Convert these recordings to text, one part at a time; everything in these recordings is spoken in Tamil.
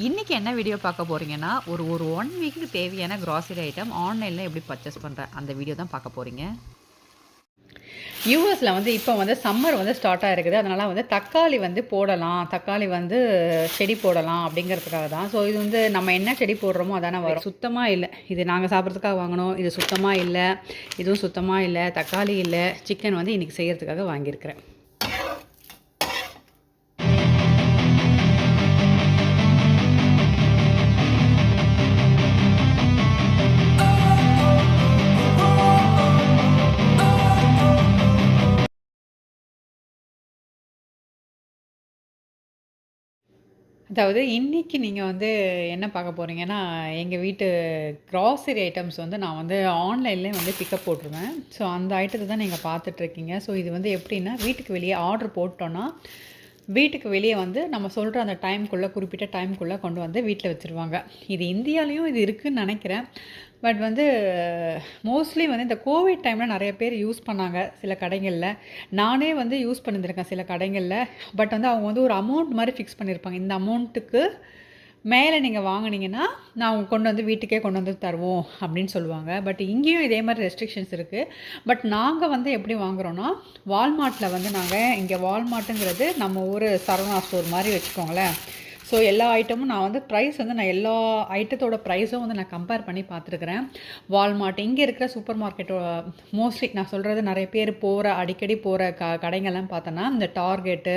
இன்றைக்கி என்ன வீடியோ பார்க்க போகிறீங்கன்னா ஒரு ஒரு 1 வீக்குக்கு தேவையான கிராசரி ஐட்டம் ஆன்லைனில் எப்படி பர்ச்சேஸ் பண்ணுறேன் அந்த வீடியோ தான் பார்க்க போகிறீங்க. யூஎஸில் வந்து இப்போ வந்து சம்மர் வந்து ஸ்டார்ட் ஆகிருக்குது. அதனால் வந்து தக்காளி வந்து போடலாம், தக்காளி வந்து செடி போடலாம் அப்படிங்கிறதுக்காக தான். ஸோ இது வந்து நம்ம என்ன செடி போடுறோமோ அதானே வரும். சுத்தமாக இல்லை, இது நாங்கள் சாப்பிட்றதுக்காக வாங்கினோம், இது சுத்தமாக இல்லை, இதுவும் சுத்தமாக இல்லை, தக்காளி இல்லை, சிக்கன் வந்து இன்றைக்கி செய்கிறதுக்காக வாங்கியிருக்கிறேன். அதாவது இன்றைக்கி நீங்கள் வந்து என்ன பார்க்க போகிறீங்கன்னா, எங்கள் வீட்டு க்ராசரி ஐட்டம்ஸ் வந்து நான் வந்து ஆன்லைன்லேயே வந்து பிக்கப் போட்டுருவேன். ஸோ அந்த ஐட்டத்தை தான் நீங்கள் பார்த்துட்ருக்கீங்க. ஸோ இது வந்து எப்படின்னா, வீட்டுக்கு வெளியே ஆர்டர் போட்டோன்னா வீட்டுக்கு வெளியே வந்து நம்ம சொல்கிற அந்த டைம்குள்ளே, குறிப்பிட்ட டைம்குள்ளே கொண்டு வந்து வீட்டில் வச்சுருவாங்க. இது இந்தியாலேயும் இது இருக்குதுன்னு நினைக்கிறேன். பட் வந்து மோஸ்ட்லி வந்து இந்த கோவிட் டைமில் நிறைய பேர் யூஸ் பண்ணாங்க சில கடைகளில். நானே வந்து யூஸ் பண்ணியிருந்திருக்கேன் சில கடைகளில். பட் வந்து அவங்க வந்து ஒரு அமௌண்ட் மாதிரி ஃபிக்ஸ் பண்ணியிருப்பாங்க. இந்த அமௌண்ட்டுக்கு மேலே நீங்கள் வாங்கினீங்கன்னா நான் கொண்டு வந்து வீட்டுக்கே கொண்டு வந்து தருவோம் அப்படின்னு சொல்லுவாங்க. பட் இங்கேயும் இதே மாதிரி ரெஸ்ட்ரிக்ஷன்ஸ் இருக்குது. பட் நாங்கள் வந்து எப்படி வாங்குகிறோன்னா, வால்மார்ட்டில் வந்து நாங்கள் இங்கே வால்மார்ட்டுங்கிறது நம்ம ஊர் சரவணா ஸ்டோர் மாதிரி வச்சுக்கோங்களேன். ஸோ எல்லா ஐட்டமும் நான் வந்து ப்ரைஸ் வந்து நான் எல்லா ஐட்டத்தோட ப்ரைஸும் வந்து நான் கம்பேர் பண்ணி பார்த்துருக்குறேன். வால்மார்ட் இங்கே இருக்கிற சூப்பர் மார்க்கெட்டோ மோஸ்ட்லி நான் சொல்கிறது நிறைய பேர் அடிக்கடி போகிற கடைங்கள்லாம் பார்த்தோன்னா இந்த target,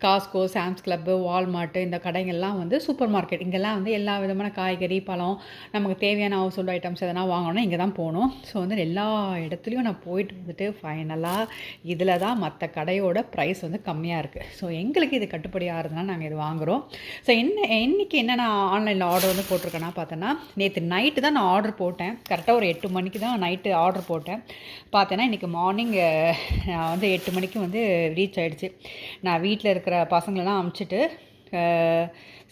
Costco, Sam's club, Walmart இந்த கடைகள்லாம் வந்து சூப்பர் மார்க்கெட். இங்கெல்லாம் வந்து எல்லா விதமான காய்கறி, பழம், நமக்கு தேவையான ஹவுஸ் ஹோல்ட் ஐட்டம்ஸ் எதனா வாங்கணும்னா இங்கே தான் போகணும். ஸோ வந்து எல்லா இடத்துலையும் நான் போயிட்டு வந்துட்டு ஃபைனலாக இதில் தான் மற்ற கடையோட ப்ரைஸ் வந்து கம்மியாக இருக்குது. ஸோ எங்களுக்கு இது கட்டுப்படி ஆகிறதுனால நாங்கள் இது வாங்குகிறோம். ஸோ இன்றைக்கி என்ன நான் ஆன்லைனில் ஆர்டர் வந்து போட்டிருக்கேன்னா பார்த்தோன்னா, நேற்று நைட்டு தான் நான் ஆர்டர் போட்டேன். கரெக்டாக ஒரு 8 மணிக்கு தான் நைட்டு ஆர்டர் போட்டேன். பார்த்தேன்னா இன்றைக்கி மார்னிங் நான் வந்து 8 மணிக்கு வந்து ரீச் ஆகிடுச்சு. நான் வீட்டில் இருக்கிற பசங்களெலாம் அமுச்சிட்டு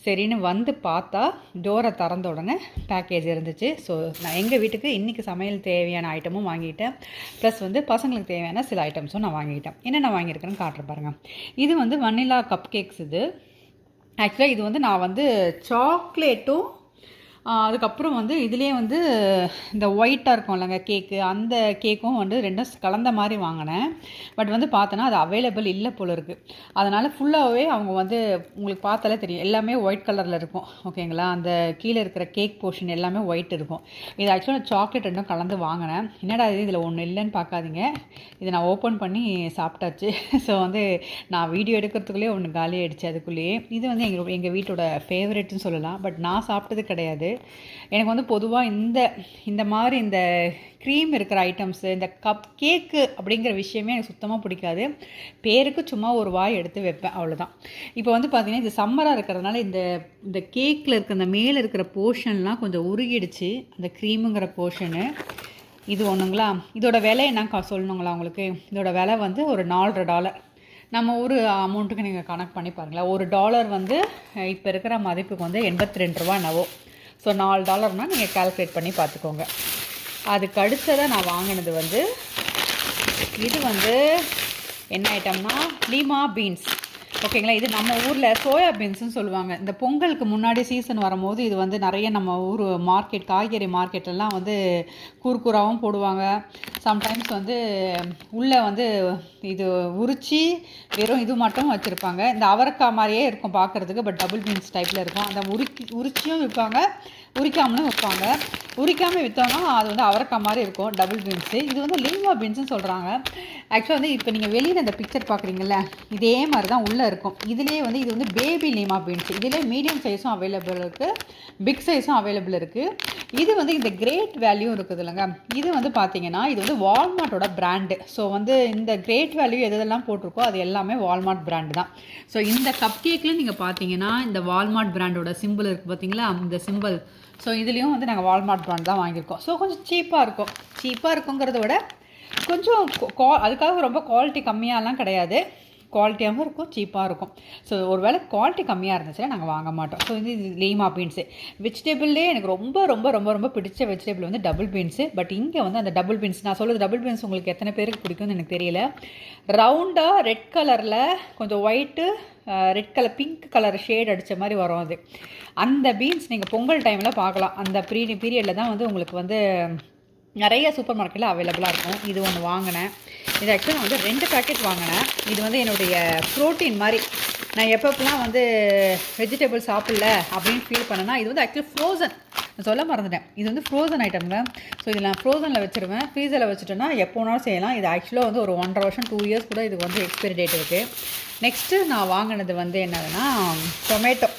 சரின்னு வந்து பார்த்தா டோரை திறந்த உடனே பேக்கேஜ் இருந்துச்சு. ஸோ நான் எங்கள் வீட்டுக்கு இன்றைக்கி சமையல் தேவையான ஐட்டமும் வாங்கிட்டேன். ப்ளஸ் வந்து பசங்களுக்கு தேவையான சில ஐட்டம்ஸும் நான் வாங்கிட்டேன். என்னென்ன வாங்கியிருக்கேன்னு காட்டுறேன் பாருங்கள். இது வந்து வனிலா கப் கேக்ஸ். இது ஆக்சுவலாக இது வந்து நான் வந்து சாக்லேட்டும் அதுக்கப்புறம் வந்து இதுலேயே வந்து இந்த ஒயிட்டாக இருக்கும் இல்லைங்க கேக்கு, அந்த கேக்கும் வந்து ரெண்டும் கலந்த மாதிரி வாங்கினேன். பட் வந்து பார்த்தோன்னா அது அவைலபிள் இல்லை போல் இருக்குது. அதனால் ஃபுல்லாகவே அவங்க வந்து உங்களுக்கு பார்த்தாலே தெரியும் எல்லாமே ஒயிட் கலரில் இருக்கும். ஓகேங்களா, அந்த கீழே இருக்கிற கேக் போர்ஷன் எல்லாமே ஒயிட் இருக்கும். இது ஆக்சுவலாக சாக்லேட் ரெண்டும் கலந்து வாங்கினேன். என்னடா இது இதில் ஒன்றும் இல்லைன்னு பார்க்காதீங்க, இதை நான் ஓப்பன் பண்ணி சாப்பிட்டாச்சு. ஸோ வந்து நான் வீடியோ எடுக்கிறதுக்குள்ளேயே ஒன்று காலி ஆகிடுச்சு அதுக்குள்ளேயே. இது வந்து எங்கள் வீட்டோட ஃபேவரெட்னு சொல்லலாம். பட் நான் சாப்பிட்டது கிடையாது. எனக்கு வந்து பொதுவாக இந்த மாதிரி இந்த க்ரீம் இருக்கிற ஐட்டம்ஸு, இந்த கப் கேக்கு அப்படிங்கிற விஷயமே எனக்கு சுத்தமாக பிடிக்காது. பேருக்கு சும்மா ஒரு வாய் எடுத்து வைப்பேன், அவ்வளோதான். இப்போ வந்து பார்த்திங்கன்னா இது சம்மராக இருக்கிறதுனால இந்த கேக்கில் இருக்கிற இந்த மேலே இருக்கிற போர்ஷன்லாம் கொஞ்சம் உருகிடுச்சு, அந்த க்ரீமுங்கிற போர்ஷனு. இது ஒன்றுங்களா. இதோட விலை என்ன சொல்லணுங்களா உங்களுக்கு? இதோட விலை வந்து ஒரு $4.50. நம்ம ஊர் அமௌண்ட்டுக்கு நீங்கள் கனெக்ட் பண்ணி பாருங்களேன். $1 வந்து இப்போ இருக்கிற மதிப்புக்கு வந்து $82 என்னவோ. ஸோ $4னால் நீங்கள் கால்குலேட் பண்ணி பார்த்துக்கோங்க. அதுக்கு அடுத்ததாக நான் வாங்கினது வந்து இது வந்து என்ன ஐட்டம்னா லீமா பீன்ஸ். ஓகேங்களா, இது நம்ம ஊரில் சோயா பீன்ஸ்னு சொல்லுவாங்க. இந்த பொங்கலுக்கு முன்னாடி சீசன் வரும்போது இது வந்து நிறைய நம்ம ஊர் மார்க்கெட், காய்கறி மார்க்கெட்லாம் வந்து கூர்கூராகவும் போடுவாங்க. சம்டைம்ஸ் வந்து உள்ளே வந்து இது உரித்து வெறும் இது மட்டும் வச்சுருப்பாங்க. இந்த அவரைக்காய் மாதிரியே இருக்கும் பார்க்குறதுக்கு, பட் டபுள் பீன்ஸ் டைப்பில் இருக்கும். அந்த உரிச்சியும் விற்பாங்க, உரிக்காமலும் விற்பாங்க. உரிக்காமல் விற்றோன்னா அது வந்து அவரைக்காய் மாதிரி இருக்கும், டபுள் பீன்ஸு. இது வந்து லீமா பீன்ஸ்னு சொல்கிறாங்க. ஆக்சுவலாக வந்து இப்போ நீங்கள் வெளியில் இந்த பிக்சர் பார்க்குறீங்கள, இதே மாதிரி தான் உள்ளே இருக்கும். இதுலேயே வந்து இது வந்து பேபி லீமா பீன்ஸ். இதிலே மீடியம் சைஸும் அவைலபிள் இருக்குது, பிக் சைஸும் அவைலபிள் இருக்குது. இது வந்து இந்த கிரேட் வேல்யூ இருக்குது இல்லைங்க. இது வந்து பார்த்தீங்கன்னா இது வந்து வால்மார்ட்டோட பிராண்டு. ஸோ வந்து இந்த கிரேட் வேல்யூ எதெல்லாம் போட்டிருக்கோ அது எல்லாமே வால்மார்ட் பிராண்டு தான். ஸோ இந்த கப் கேக்கில் நீங்கள் பார்த்தீங்கன்னா இந்த வால்மார்ட் பிராண்டோட சிம்பிள் இருக்குது பார்த்தீங்களா, இந்த சிம்பிள். ஸோ இதுலேயும் வந்து நாங்கள் வால்மார்ட் பிராண்ட் தான் வாங்கியிருக்கோம். ஸோ கொஞ்சம் சீப்பாக இருக்குங்கிறத விட கொஞ்சம் அதுக்காக ரொம்ப குவாலிட்டி கம்மியாலாம் கிடையாது. குவாலிட்டியாகவும் இருக்கும், சீப்பாக இருக்கும். ஸோ ஒரு வேளை குவாலிட்டி கம்மியாக இருந்துச்சுன்னா நாங்கள் வாங்க மாட்டோம். ஸோ இது லீமா பீன்ஸு. வெஜிடபிள்லேயே எனக்கு ரொம்ப ரொம்ப ரொம்ப ரொம்ப பிடிச்ச வெஜிடபிள் வந்து டபுள் பீன்ஸு. பட் இங்கே வந்து அந்த டபுள் பீன்ஸ், நான் சொல்கிறது டபுள் பீன்ஸ் உங்களுக்கு எத்தனை பேருக்கு பிடிக்கும்னு எனக்கு தெரியல. ரவுண்டாக ரெட் கலரில் கொஞ்சம் white red colour pink colour shade அடித்த மாதிரி வரும் அது. அந்த பீன்ஸ் நீங்கள் பொங்கல் டைமில் பார்க்கலாம். அந்த பீரியடில் தான் வந்து உங்களுக்கு வந்து நிறைய சூப்பர் மார்க்கெட்டில் அவைலபிளாக இருக்கும். இது ஒன்று வாங்கினேன். இது ஆக்சுவலாக நான் வந்து 2 பேக்கெட் வாங்கினேன். இது வந்து என்னுடைய ப்ரோட்டீன் மாதிரி. நான் எப்பப்பெல்லாம் வந்து வெஜிடபிள் சாப்பிடல அப்படின்னு ஃபீல் பண்ணேன்னா, இது வந்து ஆக்சுவலி ஃப்ரோசன், நான் சொல்ல மறந்துட்டேன். இது வந்து ஃப்ரோசன் ஐட்டம்ங்க. ஸோ இதில் நான் ஃப்ரோசனில் வச்சுருவேன். ஃப்ரீசரில் வச்சுட்டோன்னா எப்போ வேணாலும் செய்யலாம். இது ஆக்சுவலாக வந்து ஒரு 1.5 வருஷம் 2 இயர்ஸ் கூட இதுக்கு வந்து எக்ஸ்பைரி டேட் இருக்குது. நெக்ஸ்ட்டு நான் வாங்கினது வந்து என்னதுன்னா டொமேட்டோ.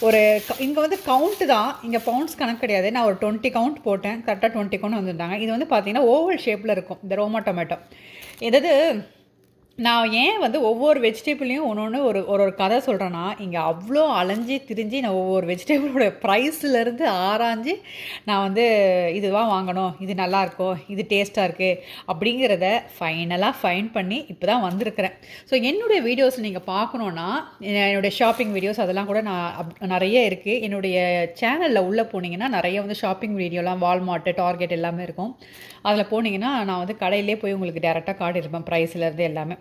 ஒரு இங்கே வந்து கவுண்ட்டு தான், இங்கே பவுண்ட்ஸ் கணக்கு கிடையாது. நான் ஒரு 20 கவுண்ட் போட்டேன், கரெக்டாக 20 கவுண்ட் வந்துருந்தாங்க. இது வந்து பார்த்திங்கன்னா ஓவல் ஷேப்பில் இருக்கும் இந்த ரோமா டொமேட்டோ. எதாவது நான் ஏன் வந்து ஒவ்வொரு வெஜிடபிளையும் ஒன்று ஒரு கதை சொல்கிறேன்னா, இங்கே அவ்வளோ அலைஞ்சி திரிஞ்சு நான் ஒவ்வொரு வெஜிடபிளோட ப்ரைஸ்லேருந்து ஆராய்ஞ்சு நான் வந்து இதுவாக வாங்கணும், இது நல்லாயிருக்கும், இது டேஸ்ட்டாக இருக்குது அப்படிங்கிறத ஃபைன் பண்ணி இப்போ தான் வந்திருக்கிறேன். ஸோ என்னுடைய வீடியோஸ் நீங்கள் பார்க்கணுன்னா, என்னுடைய ஷாப்பிங் வீடியோஸ் அதெல்லாம் கூட நான் நிறைய இருக்குது. என்னுடைய சேனலில் உள்ளே போனீங்கன்னா நிறைய வந்து ஷாப்பிங் வீடியோலாம் வால்மார்ட்டு, டார்கெட் எல்லாமே இருக்கும். அதில் போனீங்கன்னா நான் வந்து கடையிலே போய் உங்களுக்கு டேரெக்டாக காட்டியிருப்பேன் ப்ரைஸ்லேருந்து எல்லாமே.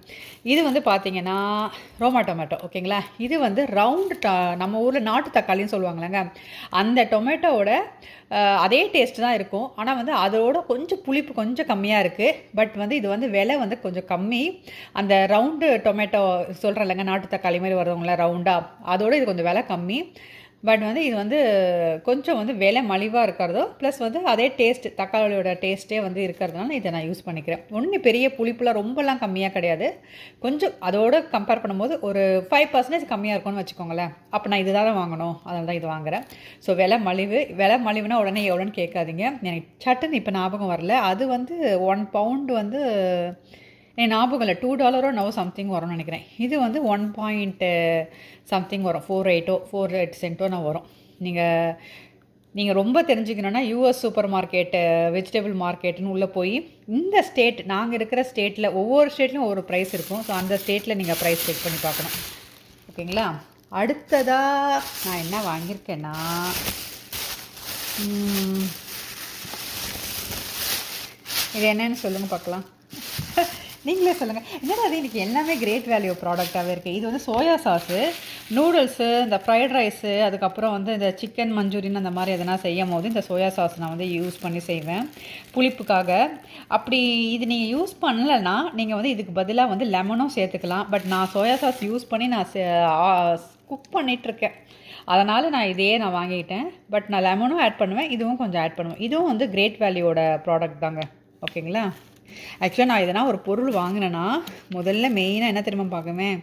இது வந்து பார்த்தீங்கன்னா ரோமா டொமேட்டோ, ஓகேங்களா. இது வந்து நம்ம ஊரில் நாட்டு தக்காளின்னு சொல்லுவாங்களேங்க, அந்த டொமேட்டோவோட அதே டேஸ்ட்டு தான் இருக்கும். ஆனால் வந்து அதோட கொஞ்சம் புளிப்பு கொஞ்சம் கம்மியாக இருக்குது. பட் வந்து இது வந்து விலை வந்து கொஞ்சம் கம்மி. அந்த ரவுண்டு டொமேட்டோ சொல்கிறேன் இல்லைங்க, நாட்டு தக்காளி மாதிரி வருவாங்களே ரவுண்டாக, அதோடு இது கொஞ்சம் விலை கம்மி. பட் வந்து இது வந்து கொஞ்சம் வந்து விலை மலிவாக இருக்கிறதோ, ப்ளஸ் வந்து அதே டேஸ்ட், தக்காளியோட டேஸ்ட்டே வந்து இருக்கிறதுனால இதை நான் யூஸ் பண்ணிக்கிறேன். ஒன்றும் பெரிய புளிப்புலாம் ரொம்பலாம் கம்மியாக கிடையாது. கொஞ்சம் அதோடு கம்பேர் பண்ணும்போது ஒரு 5% கம்மியாக இருக்கும்னு வச்சுக்கோங்களேன். அப்போ நான் இது தான் வாங்கணும், அதனால தான் இது வாங்குகிறேன். ஸோ விலை மலிவுனா உடனே எவ்வளோன்னு கேட்காதீங்க. எனக்கு சட்டுன்னு இப்போ ஞாபகம் வரல. அது வந்து 1 பவுண்டு வந்து என் ஞாபகம் இல்லை, $2 நோ சம்திங் வரும்னு நினைக்கிறேன். இது வந்து 1 பாயிண்ட் சம்திங் வரும், 4.8 சென்ட்டோ நான் வரும். நீங்கள் ரொம்ப தெரிஞ்சுக்கணுன்னா யூஎஸ் சூப்பர் மார்க்கெட்டு, வெஜிடபிள் மார்க்கெட்டுன்னு உள்ளே போய் இந்த ஸ்டேட், நாங்கள் இருக்கிற ஸ்டேட்டில் ஒவ்வொரு ஸ்டேட்லையும் ஒவ்வொரு ப்ரைஸ் இருக்கும். ஸோ அந்த ஸ்டேட்டில் நீங்கள் ப்ரைஸ் செக் பண்ணி பார்க்கணும், ஓகேங்களா. அடுத்ததாக நான் என்ன வாங்கியிருக்கேன்னா, இது என்னன்னு சொல்லுங்கள் பார்க்கலாம். நீங்களே சொல்லுங்கள். என்னடா அது இன்றைக்கி எல்லாமே கிரேட் வேல்யூ ப்ராடக்டாகவே இருக்குது. இது வந்து சோயா சாஸு, நூடுல்ஸு, இந்த ஃப்ரைட் ரைஸு, அதுக்கப்புறம் வந்து இந்த சிக்கன் மஞ்சூரியன் அந்த மாதிரி எதனா செய்யும் போது இந்த சோயா சாஸ் நான் வந்து யூஸ் பண்ணி செய்வேன் புளிப்புக்காக. அப்படி இது நீங்கள் யூஸ் பண்ணலைன்னா நீங்கள் வந்து இதுக்கு பதிலாக வந்து லெமனும் சேர்த்துக்கலாம். பட் நான் சோயா சாஸ் யூஸ் பண்ணி நான் குக் பண்ணிகிட்ருக்கேன், அதனால் நான் வாங்கிக்கிட்டேன். பட் நான் லெமனும் ஆட் பண்ணுவேன், இதுவும் கொஞ்சம் ஆட் பண்ணுவேன். இதுவும் வந்து கிரேட் வேல்யூவோட ப்ராடக்ட் தாங்க, ஓகேங்களா. ஆக்சுவலாக நான் எதனா ஒரு பொருள் வாங்கினேன்னா முதல்ல மெயினாக என்ன தெரியுமா பார்க்குவேன்,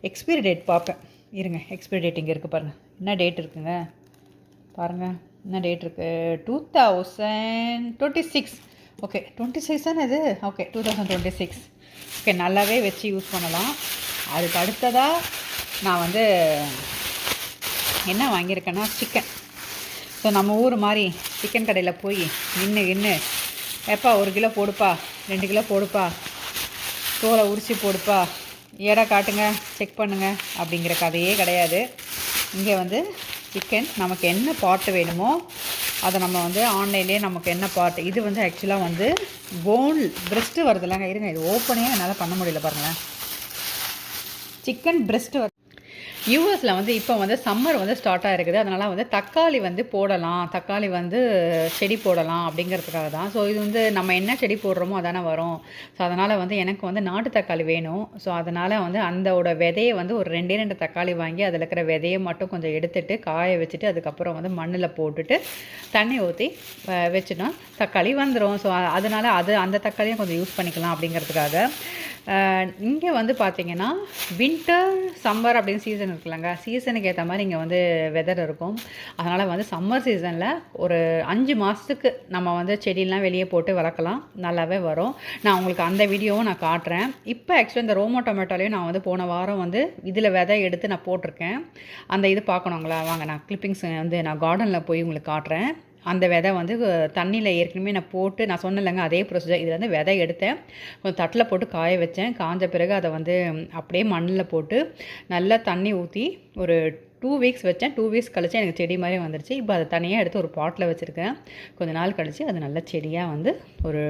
எக்ஸ்பைரி டேட் பார்ப்பேன். இருங்க, எக்ஸ்பைரி டேட் இங்கே இருக்குது பாருங்கள், என்ன டேட் இருக்குங்க பாருங்கள், என்ன டேட் இருக்குது, 2026. ஓகே 26 தானே இது, ஓகே 2026. ஓகே, நல்லாவே வச்சு யூஸ் பண்ணலாம். அதுக்கு அடுத்ததாக நான் வந்து என்ன வாங்கியிருக்கேன்னா சிக்கன். ஸோ நம்ம ஊர் மாதிரி சிக்கன் கடையில் போய் நின்று எப்பா 1 கிலோ போடுப்பா, 2 கிலோ போடுப்பா, தோலை உரிச்சு போடுப்பா, எடை காட்டுங்க, செக் பண்ணுங்கள் அப்படிங்கிற கதையே கிடையாது. இங்கே வந்து சிக்கன் நமக்கு என்ன பாட்டு வேணுமோ அதை நம்ம வந்து ஆன்லைன்லேயே நமக்கு என்ன பாட்டு, இது வந்து ஆக்சுவலாக வந்து பிரெஸ்ட்டு வருது இல்லைங்க. இருங்க, இது ஓப்பனே என்னால் பண்ண முடியல பாருங்களேன். சிக்கன் பிரெஸ்ட்டு யூஎஸில் வந்து இப்போ வந்து சம்மர் வந்து ஸ்டார்ட் ஆகிருக்குது. அதனால் வந்து தக்காளி வந்து போடலாம், தக்காளி வந்து செடி போடலாம் அப்படிங்கிறதுக்காக தான். ஸோ இது வந்து நம்ம என்ன செடி போடுறோமோ அதானே வரும். ஸோ அதனால் வந்து எனக்கு வந்து நாட்டு தக்காளி வேணும். ஸோ அதனால் வந்து அந்தோட விதையை வந்து ஒரு 2 தக்காளி வாங்கி அதில் இருக்கிற விதையை மட்டும் கொஞ்சம் எடுத்துகிட்டு காய வச்சுட்டு அதுக்கப்புறம் வந்து மண்ணில் போட்டுட்டு தண்ணி ஊற்றி வச்சுட்டோம், தக்காளி வந்துடும். ஸோ அதனால் அந்த தக்காளியும் கொஞ்சம் யூஸ் பண்ணிக்கலாம் அப்படிங்கிறதுக்காக. இங்கே வந்து பார்த்திங்கன்னா வின்டர் சம்மர் அப்படின்னு சீசன் இருக்குல்லங்க, சீசனுக்கு ஏற்ற மாதிரி இங்கே வந்து வெதர் இருக்கும். அதனால் வந்து சம்மர் சீசனில் ஒரு 5 மாதத்துக்கு நம்ம வந்து செடியெலாம் வெளியே போட்டு வளர்க்கலாம், நல்லாவே வரும். நான் உங்களுக்கு அந்த வீடியோவும் நான் காட்டுறேன். இப்போ ஆக்சுவலாக இந்த ரோமா டொமேட்டோலையும் நான் வந்து போன வாரம் வந்து இதில் விதை எடுத்து நான் போட்டிருக்கேன். அந்த இது பார்க்கணுங்களா, வாங்க நான் கிளிப்பிங்ஸ் வந்து நான் கார்டனில் போய் உங்களுக்கு காட்டுறேன். அந்த விதை வந்து தண்ணியில் ஏற்கனவே நான் போட்டு நான் சொன்னேன்லங்க அதே ப்ரொசீஜர். இதில் வந்து விதை எடுத்தேன், கொஞ்சம் தட்டில் போட்டு காய வச்சேன். காஞ்ச பிறகு அதை வந்து அப்படியே மண்ணில் போட்டு நல்லா தண்ணி ஊற்றி ஒரு 2 வீக்ஸ் வச்சேன். 2 வீக்ஸ் கழிச்சு எனக்கு செடி மாதிரி வந்துருச்சு. இப்போ அதை தனியாக எடுத்து ஒரு பாட்டில் வச்சுருக்கேன். கொஞ்ச நாள் கழிச்சு அது நல்ல செடியாக வந்து ஒரு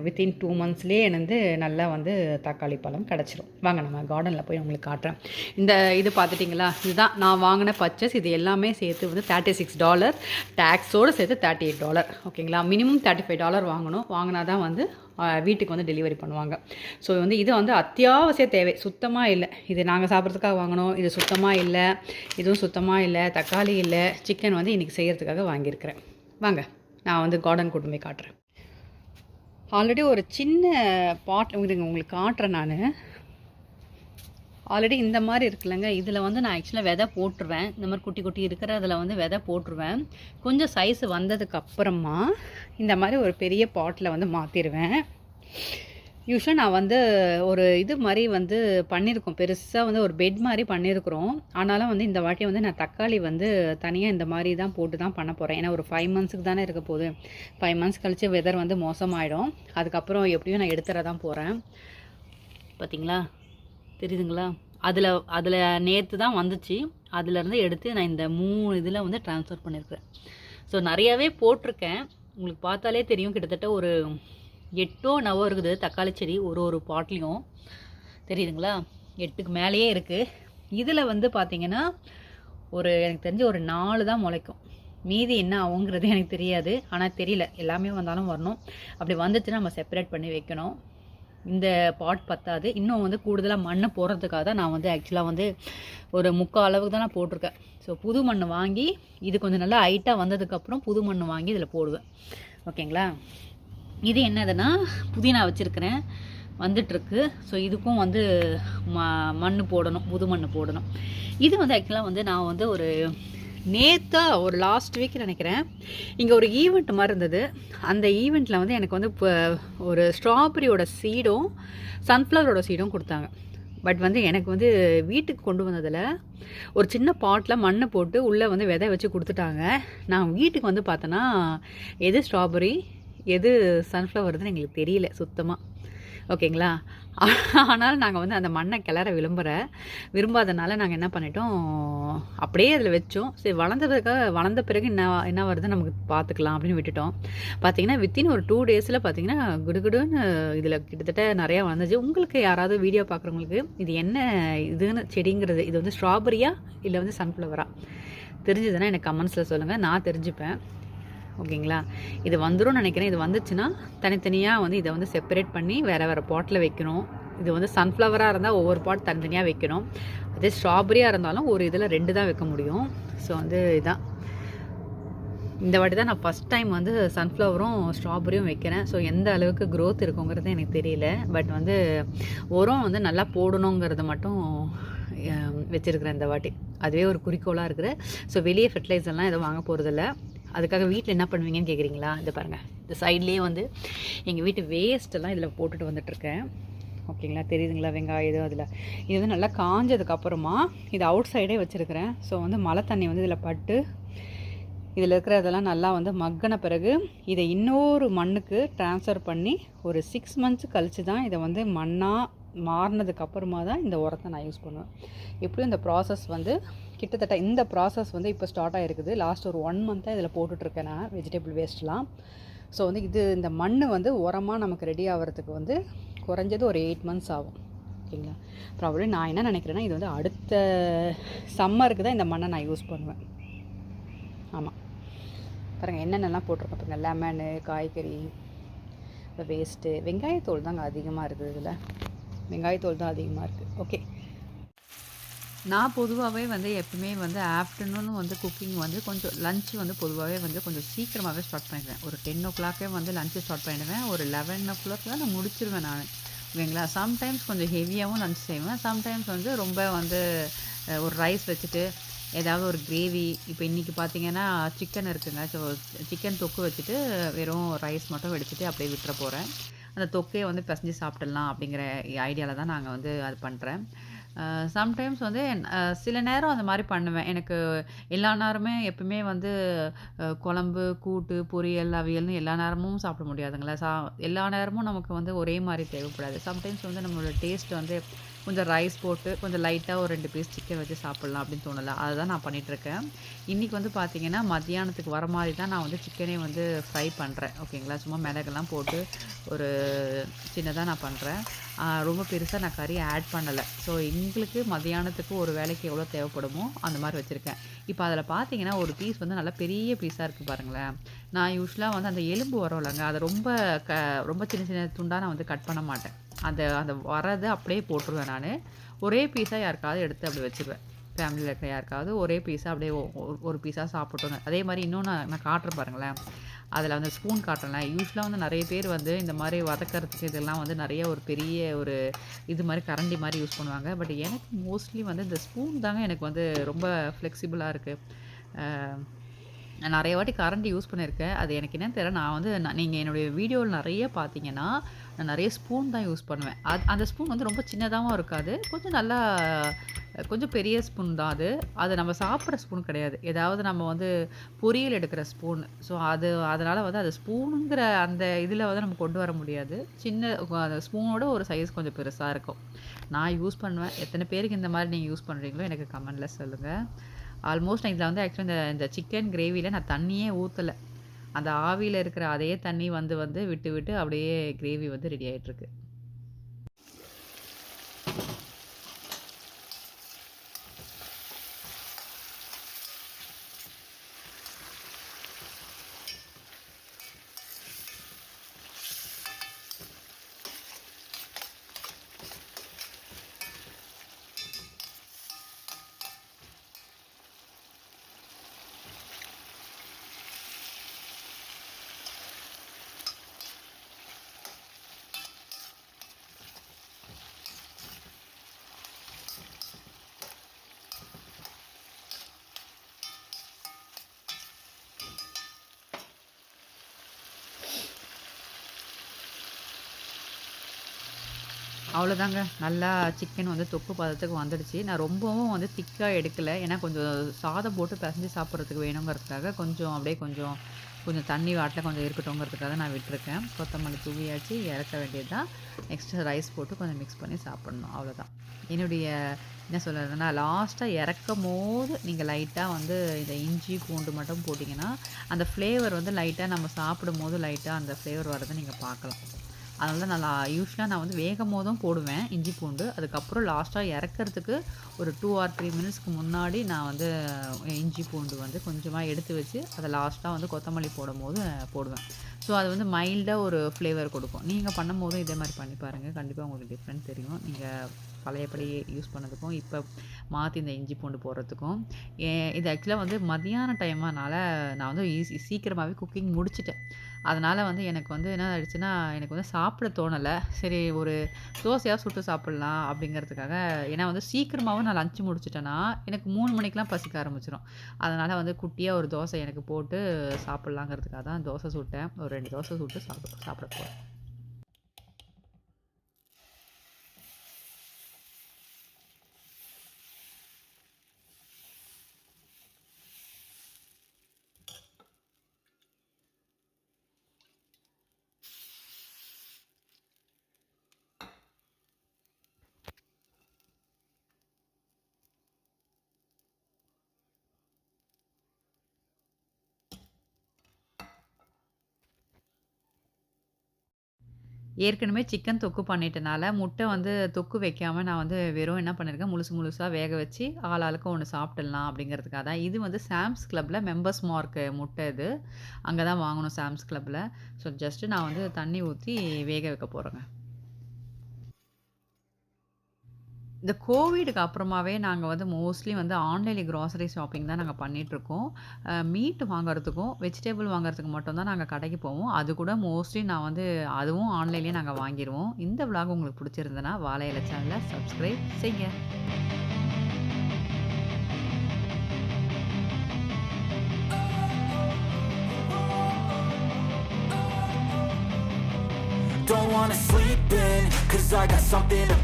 வித்தின் 2 மந்த்ஸ்லேயே வந்து நல்லா வந்து தக்காளி பழம் கிடச்சிரும். வாங்க நம்ம கார்டனில் போய் உங்களுக்கு காட்டுறேன். இந்த இது பார்த்துட்டிங்களா, இதுதான் நான் வாங்கின பர்ச்சேஸ். இது எல்லாமே சேர்த்து வந்து $36, டேக்ஸோடு சேர்த்து $38. ஓகேங்களா, மினிமம் $35 வாங்கணும். வாங்கினா தான் வந்து வீட்டுக்கு வந்து டெலிவரி பண்ணுவாங்க. ஸோ வந்து இது வந்து அத்தியாவசிய தேவை, சுத்தமாக இல்லை. இது நாங்கள் சாப்பிட்றதுக்காக வாங்கினோம். இது சுத்தமாக இல்லை, இதுவும் சுத்தமாக இல்லை. தக்காளி இல்லை, சிக்கன் வந்து இன்றைக்கி செய்கிறதுக்காக வாங்கியிருக்கிறேன். வாங்க நான் வந்து கார்டன் கூட்டு போய் காட்டுறேன். ஆல்ரெடி ஒரு சின்ன பாட் உங்களுக்கு காட்டுறேன். நான் ஆல்ரெடி இந்த மாதிரி இருக்குல்லங்க, இதில் வந்து நான் ஆக்சுவலாக விதை போட்டுருவேன். இந்த மாதிரி குட்டி குட்டி இருக்கிறதில் வந்து விதை போட்டுருவேன். கொஞ்சம் சைஸ் வந்ததுக்கப்புறமா இந்த மாதிரி ஒரு பெரிய பாட்டில் வந்து மாற்றிடுவேன். யூஸ்வலாக நான் வந்து ஒரு இது மாதிரி வந்து பண்ணியிருக்கோம், பெருசாக வந்து ஒரு பெட் மாதிரி பண்ணியிருக்கிறோம். ஆனாலும் வந்து இந்த வாட்டி வந்து நான் தக்காளி வந்து தனியாக இந்த மாதிரி தான் போட்டு தான் பண்ண போகிறேன். ஏன்னா ஒரு 5 மந்த்ஸுக்கு தானே இருக்க போகுது. 5 மந்த்ஸ் கழித்து வெதர் வந்து மோசமாயிடும். அதுக்கப்புறம் எப்படியும் நான் எடுத்துற தான் போகிறேன். பார்த்தீங்களா, தெரியுதுங்களா? அதில் நேற்று தான் வந்துச்சு. அதுலேருந்து எடுத்து நான் இந்த 3 இதில் வந்து ட்ரான்ஸ்ஃபர் பண்ணியிருக்கேன். ஸோ நிறையாவே போட்டிருக்கேன். உங்களுக்கு பார்த்தாலே தெரியும், கிட்டத்தட்ட ஒரு 8 9 இருக்குது தக்காளி செடி ஒரு பாட்லேயும். தெரியுதுங்களா, 8க்கு மேலேயே இருக்குது. இதில் வந்து பார்த்திங்கன்னா எனக்கு தெரிஞ்சு ஒரு 4 தான் முளைக்கும். மீதி என்ன ஆகுங்கிறது எனக்கு தெரியாது. ஆனால் தெரியல, எல்லாமே வந்தாலும் வரணும். அப்படி வந்துச்சுன்னா நம்ம செப்பரேட் பண்ணி வைக்கணும். இந்த பாட் பத்தாது, இன்னும் வந்து கூடுதலாக மண் போடுறதுக்காக தான் நான் வந்து ஆக்சுவலாக வந்து ஒரு 3/4 அளவுக்கு தான் நான் போட்டிருக்கேன். ஸோ புது மண் வாங்கி இது கொஞ்சம் நல்லா ஹைட்டாக வந்ததுக்கப்புறம் புது மண் வாங்கி இதில் போடுவேன். ஓகேங்களா, இது என்னதுன்னா புதினா வச்சுருக்கிறேன், வந்துட்டுருக்கு. ஸோ இதுக்கும் வந்து மண் போடணும், புது மண் போடணும். இது வந்து ஆக்சுவலாக வந்து நான் வந்து ஒரு லாஸ்ட் வீக் நினைக்கிறேன், இங்கே ஒரு ஈவெண்ட் மாதிரி இருந்தது. அந்த ஈவெண்ட்டில் வந்து எனக்கு வந்து இப்போ ஒரு ஸ்ட்ராபெரியோட சீடும் சன்ஃப்ளவரோட சீடும் கொடுத்தாங்க. பட் வந்து எனக்கு வந்து வீட்டுக்கு கொண்டு வந்ததில் ஒரு சின்ன பாட்டில் மண்ணை போட்டு உள்ளே வந்து விதை வச்சு கொடுத்துட்டாங்க. நான் வீட்டுக்கு வந்து பார்த்தேன்னா எது ஸ்ட்ராபெரி எது சன்ஃப்ளவர்துன்னு எங்களுக்கு தெரியல சுத்தமாக. ஓகேங்களா, ஆனாலும் நாங்கள் வந்து அந்த மண்ணை கிளற விரும்பாதனால நாங்கள் என்ன பண்ணிட்டோம், அப்படியே அதில் வச்சோம். சரி, வளர்ந்த பிறகு என்ன வருது நமக்கு பார்த்துக்கலாம் அப்படின்னு விட்டுட்டோம். பார்த்தீங்கன்னா வித்தின் ஒரு 2 டேஸில் பார்த்தீங்கன்னா குடுகுடுன்னு இதில் கிட்டத்தட்ட நிறையா வந்துச்சு. உங்களுக்கு யாராவது வீடியோ பார்க்குறவங்களுக்கு இது என்ன இதுன்னு செடிங்கிறது, இது வந்து ஸ்ட்ராபெரியா இல்லை வந்து சன்ஃப்ளவரா தெரிஞ்சதுன்னா எனக்கு கமெண்ட்ஸில் சொல்லுங்கள், நான் தெரிஞ்சுப்பேன். ஓகேங்களா, இது வந்துடும் நினைக்கிறேன். இது வந்துச்சுன்னா தனித்தனியாக வந்து இதை வந்து செப்பரேட் பண்ணி வேறு பாட்டில் வைக்கணும். இது வந்து சன்ஃப்ளவராக இருந்தால் ஒவ்வொரு பாட் தனித்தனியாக வைக்கணும். அதே ஸ்ட்ராபெரியாக இருந்தாலும் ஒரு இதில் 2 தான் வைக்க முடியும். ஸோ வந்து இதான் இந்த வாட்டி தான் நான் ஃபஸ்ட் டைம் வந்து சன்ஃப்ளவரும் ஸ்ட்ராபெரியும் வைக்கிறேன். ஸோ எந்த அளவுக்கு க்ரோத் இருக்குங்கிறது எனக்கு தெரியல. பட் வந்து உரம் வந்து நல்லா போடணுங்கிறது மட்டும் வச்சுருக்கிறேன் இந்த வாட்டி. அதுவே ஒரு குறிக்கோளாக இருக்குது. ஸோ வெளியே ஃபெர்டிலைசர்லாம் எதுவும் வாங்க போகிறதில்ல. அதுக்காக வீட்டில் என்ன பண்ணுவீங்கன்னு கேட்குறீங்களா? இந்த பாருங்கள், இந்த சைட்லேயே வந்து எங்கள் வீட்டு வேஸ்ட்டெல்லாம் இதில் போட்டுட்டு வந்துட்டுருக்கேன். ஓகேங்களா, தெரியுதுங்களா, வெங்காயம் இது வந்து நல்லா காஞ்சதுக்கப்புறமா இது அவுட் சைடே வச்சுருக்கிறேன். ஸோ வந்து மழை தண்ணி வந்து இதில் பட்டு இதில் இருக்கிறதெல்லாம் நல்லா வந்து மக்கின பிறகு இதை இன்னொரு மண்ணுக்கு ட்ரான்ஸ்ஃபர் பண்ணி ஒரு 6 மந்த்ஸ் கழித்து தான் இதை வந்து மண்ணாக மாறினதுக்கப்புறமா தான் இந்த உரத்தை நான் யூஸ் பண்ணுவேன். எப்படியும் இந்த ப்ராசஸ் வந்து கிட்டத்தட்ட இந்த ப்ராசஸ் வந்து இப்போ ஸ்டார்ட் ஆகிருக்குது. லாஸ்ட் ஒரு 1 மந்த்தாக இதில் போட்டுட்ருக்கேன் நான் வெஜிடபிள் வேஸ்ட்லாம். ஸோ வந்து இந்த மண் வந்து உரமாக நமக்கு ரெடி ஆகிறதுக்கு வந்து குறைஞ்சது ஒரு 8 மந்த்ஸ் ஆகும். ஓகேங்களா, ப்ராபப்ளி நான் என்ன நினைக்கிறேன்னா இது வந்து அடுத்த சம்மருக்கு தான் இந்த மண்ணை நான் யூஸ் பண்ணுவேன். ஆமாம், பாருங்கள் என்னென்னலாம் போட்டிருக்கேன் பாருங்கள், லெமனு, காய்கறி, வேஸ்ட்டு, வெங்காயத்தோல் தாங்க அதிகமாக இருக்குது. இதில் வெங்காயத்தோல் தான் அதிகமாக இருக்குது. ஓகே, நான் பொதுவாகவே வந்து எப்பவுமே வந்து ஆஃப்டர்நூன் வந்து குக்கிங் வந்து கொஞ்சம் லஞ்ச் வந்து பொதுவாகவே வந்து கொஞ்சம் சீக்கிரமாகவே ஸ்டார்ட் பண்ணிடுவேன். ஒரு 10 o'clock வந்து லஞ்சு ஸ்டார்ட் பண்ணிடுவேன். ஒரு 11 o'clock தான் நான் முடிச்சிருவேன் நான். ஓகேங்களா, சம்டைம்ஸ் கொஞ்சம் ஹெவியாகவும் லஞ்ச் செய்வேன். சம்டைம்ஸ் வந்து ரொம்ப வந்து ஒரு ரைஸ் வச்சுட்டு ஏதாவது ஒரு கிரேவி, இப்போ இன்றைக்கி பார்த்தீங்கன்னா சிக்கன் இருக்குங்க. ஸோ சிக்கன் தொக்கு வச்சுட்டு வெறும் ரைஸ் மட்டும் வடிச்சிட்டு அப்படியே விட்டுற போகிறேன். அந்த தொக்கையை வந்து பிசைஞ்சு சாப்பிட்டலாம் அப்படிங்கிற ஐடியாவில் தான் நாங்கள் வந்து அது பண்ணுறேன். சம்டைம்ஸ் வந்து சில நேரம் அந்த மாரி பண்ணுவேன். எனக்கு எல்லா நேரமே எப்பவுமே வந்து குழம்பு, கூட்டு, பொரியல், அவியல்னு எல்லா நேரமும் சாப்பிட முடியாதுங்களா. எல்லா நேரமும் நமக்கு வந்து ஒரே மாரி தேவைப்படாது. சம்டைம்ஸ் வந்து நம்மளோட டேஸ்ட் வந்து கொஞ்சம் ரைஸ் போட்டு, கொஞ்சம் லைட்டா ஒரு 2 பீஸ் சிக்கன் வச்சு சாப்பிடலாம் அப்படின்னு தோணல. அதுதான் நான் பண்ணிட்டுருக்கேன். இன்னைக்கு வந்து பார்த்தீங்கன்னா, மத்தியானத்துக்கு வர மாரி தான் நான் வந்து சிக்கனே வந்து ஃப்ரை பண்றேன். ஓகேங்களா. சும்மா மிளகெல்லாம் போட்டு ஒரு சின்னதா நான் பண்றேன். ரொம்ப பெருசா நான் கறி ஆட் பண்ணல. ஸோ எங்களுக்கு மதியானத்துக்கு ஒரு வேளைக்கு எவ்வளோ தேவைப்படுமோ, அந்த மாரி வச்சிருக்கேன். இப்ப அதில பார்த்தீங்கன்னா, ஒரு பீஸ் வந்து நல்லா பெரிய பீஸா இருக்கு பாருங்களேன். நான் யூசுவலா வந்து அந்த எலும்பு வரும்லங்க, அத க ரொம்ப சின்ன சின்ன துண்டா நான் வந்து கட் பண்ண மாட்டேன். அந்த அந்த வரத அப்படியே போட்டுருவேன் நானு. ஒரே பீஸா யாருக்காவது எடுத்து அப்படி வச்சுருவேன். ஃபேமிலில இருக்க யாருக்காவது ஒரே பீஸா அப்படியே ஒரு பீஸா சாப்பிட்டோன்னு. அதே மாரி இன்னொன்னு நான் காட்டுறேன் பாருங்களேன். அதில வந்து ஸ்பூன் காட்டுறேன்ல. யூசுவலா வந்து நெறைய பேர் வந்து இந்த மாரி வதக்கறதுக்கு இதெல்லாம் வந்து நெறைய ஒரு பெரிய ஒரு இது மாரி கரண்டி மாரி யூஸ் பண்ணுவாங்க. பட் எனக்கு மோஸ்ட்லி வந்து இந்த ஸ்பூன் தாங்க எனக்கு வந்து ரொம்ப ஃப்ளெக்சிபிளா இருக்கு. அ நான் நெறைய வாட்டி கரண்டி யூஸ் பண்ணியிருக்கேன். அது எனக்கு என்னன்னு தெரியல. நான் வந்து நீங்க என்னுடைய வீடியோல நெறைய பார்த்தீங்கன்னா, நான் நெறைய ஸ்பூன் தான் யூஸ் பண்ணுவேன். அந்த ஸ்பூன் வந்து ரொம்ப சின்னதாவும் இருக்காது. கொஞ்சம் நல்லா கொஞ்சம் பெரிய ஸ்பூன் தான் அது. அது நம்ம சாப்பிடுற ஸ்பூன் கிடையாது. ஏதாவது நம்ம வந்து பொரியல் எடுக்கிற ஸ்பூன். ஸோ அதனால வந்து அது ஸ்பூனுங்கிற அந்த இதில வந்து நம்ம கொண்டு வர முடியாது. அந்த ஸ்பூனோட ஒரு சைஸ் கொஞ்சம் பெருசா இருக்கும். நான் யூஸ் பண்ணுவேன். எத்தன பேருக்கு இந்த மாரி நீங்க யூஸ் பண்றீங்களோ எனக்கு கமெண்ட்ல சொல்லுங்க. ஆல்மோஸ்ட் நான் இதில வந்து ஆக்சுவலா இந்த சிக்கன் கிரேவில நான் தண்ணியே ஊத்தல. அந்த ஆவியில இருக்கிற அதே தண்ணி வந்து வந்து விட்டு விட்டு அப்படியே கிரேவி வந்து ரெடி ஆயிட்டுருக்கு. அவ்வளோதாங்க. நல்லா சிக்கன் வந்து தொக்கு பதத்துக்கு வந்துடுச்சு. நான் ரொம்பவும் வந்து திக்கா எடுக்கல. ஏன்னா கொஞ்சம் சாதம் போட்டு பெசஞ்சு சாப்பிடுறதுக்கு வேணுங்கிறதுக்காக கொஞ்சம் அப்படியே கொஞ்சம் கொஞ்சம் தண்ணி வாட்டுல கொஞ்சம் இருக்கட்டும்ங்கிறதுக்காக நான் விட்டுருக்கேன். கொத்தமல்லி தூவியாச்சு இறக்க வேண்டியது தான். நெக்ஸ்ட்டு ரைஸ் போட்டு கொஞ்சம் மிக்ஸ் பண்ணி சாப்பிடணும். அவ்வளோதான். என்னுடைய என்ன சொல்றதுன்னா, லாஸ்ட்டா இறக்கும்போது நீங்க லைட்டா வந்து இந்த இஞ்சி, பூண்டு மட்டும் போட்டிங்கன்னா, அந்த ஃப்ளேவர் வந்து லைட்டா நம்ம சாப்பிடும்போது லைட்டா அந்த ஃப்ளேவர் வரத நீங்க பார்க்கலாம். அதனால தான் நான் யூசுவலா நான் வந்து வேகம்போதும் போடுவேன் இஞ்சி, பூண்டு. அதுக்கப்புறம் லாஸ்ட்டா இறக்கறதுக்கு ஒரு 2 ஆர் 3 மினிட்ஸ்க்கு முன்னாடி நான் வந்து இஞ்சி, பூண்டு வந்து கொஞ்சமா எடுத்து வச்சு, அத லாஸ்ட்டா வந்து கொத்தமல்லி போடும்போது போடுவேன். ஸோ அது வந்து மைல்டா ஒரு ஃப்ளேவர் கொடுக்கும். நீங்க பண்ணும்போதும் இதே மாரி பண்ணி பாருங்க. கண்டிப்பா உங்களுக்கு டிஃப்ரெண்ட் தெரியும். நீங்க பழையபடி யூஸ் பண்ணதுக்கும், இப்ப மாத்தி இந்த இஞ்சி, பூண்டு போடுறதுக்கும். இது ஆக்சுவலா வந்து மதியான டைமானால நான் வந்து சீக்கிரமாவே குக்கிங் முடிச்சுட்டேன். அதனால வந்து எனக்கு வந்து என்ன ஆயிடுச்சுன்னா, எனக்கு வந்து சாப்பிட தோணல. சரி ஒரு தோசையா சுட்டு சாப்பிடலாம் அப்படிங்கிறதுக்காக ஏன்னா வந்து சீக்கிரமாவும் நான் லஞ்ச் முடிச்சுட்டேன்னா, எனக்கு 3 மணிக்கெல்லாம் பசிக்க ஆரம்பிச்சுரும். அதனால வந்து குட்டியா ஒரு தோசை எனக்கு போட்டு சாப்பிடலாங்கிறதுக்காக தான் தோசை சுட்டேன். ஒரு 2 தோசை சுட்டு சாப்பிட போறேன். ஏற்கனவே சிக்கன் தொக்கு பண்ணிட்டனால, முட்டை வந்து தொக்கு வைக்காம நான் வந்து வெறும் என்ன பண்ணியிருக்கேன், முழுசு முழுசா வேக வச்சு ஆளாளுக்கு ஒண்ணு சாப்பிட்டுடலாம் அப்படிங்கிறதுக்காக தான். இது வந்து சாம்ஸ் கிளப்ல மெம்பர்ஸ் மார்க் முட்டை இது. அங்க தான் வாங்கணும் சாம்ஸ் கிளப்ல. ஸோ ஜஸ்ட் நான் வந்து தண்ணி ஊத்தி வேக வைக்க போறேங்க. இந்த கோவிடுக்கு அப்புறமாவே நாங்க வந்து மோஸ்ட்லி வந்து ஆன்லைன்ல கிராசரி ஷாப்பிங் தான் நாங்க பண்ணிட்டுருக்கோம். மீட் வாங்குறதுக்கும், வெஜிடபிள் வாங்குறதுக்கு மட்டும் தான் நாங்க கடைக்கு போவோம். அது கூட மோஸ்ட்லி நான் வந்து அதுவும் ஆன்லைன்லயே நாங்க வாங்கிருவோம். இந்த விளாக் உங்களுக்கு பிடிச்சிருந்ததுன்னா, வாழை இலை சேனல சப்ஸ்கிரைப் செய்ங்க. Don't wanna sleep in, cause I got something to